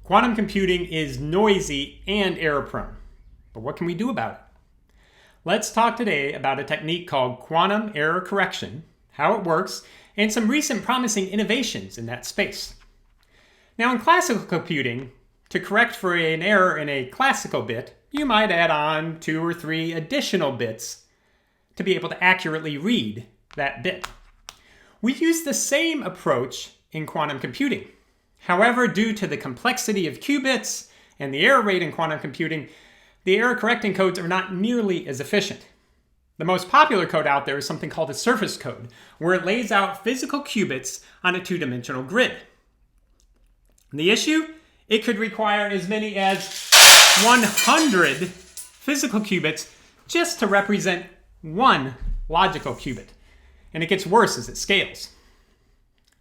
Quantum computing is noisy and error-prone, but what can we do about it? Let's talk today about a technique called quantum error correction, how it works, and some recent promising innovations in that space. Now, in classical computing, to correct for an error in a classical bit, you might add on 2 or 3 additional bits to be able to accurately read that bit. We use the same approach in quantum computing. However, due to the complexity of qubits and the error rate in quantum computing, the error correcting codes are not nearly as efficient. The most popular code out there is something called a surface code, where it lays out physical qubits on a 2-dimensional grid. The issue? It could require as many as 100 physical qubits just to represent one logical qubit. And it gets worse as it scales.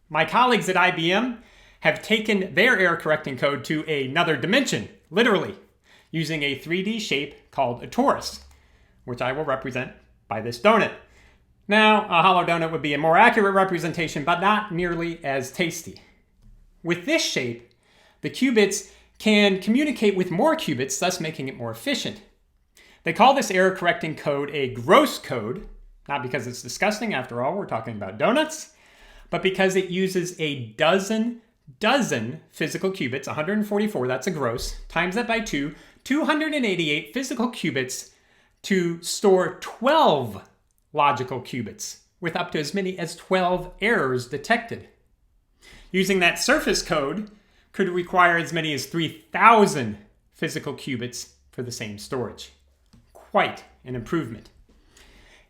My colleagues at IBM have taken their error correcting code to another dimension, literally, using a 3D shape called a torus, which I will represent by this donut. Now, a hollow donut would be a more accurate representation, but not nearly as tasty. With this shape, the qubits can communicate with more qubits, thus making it more efficient. They call this error correcting code a gross code, not because it's disgusting, after all, we're talking about donuts, but because it uses a dozen physical qubits, 144, that's a gross, times that by 2, 288 physical qubits to store 12 logical qubits, with up to as many as 12 errors detected. Using that surface code could require as many as 3,000 physical qubits for the same storage. Quite an improvement.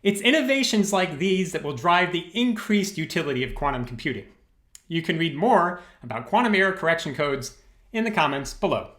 It's innovations like these that will drive the increased utility of quantum computing. You can read more about quantum error correction codes in the comments below.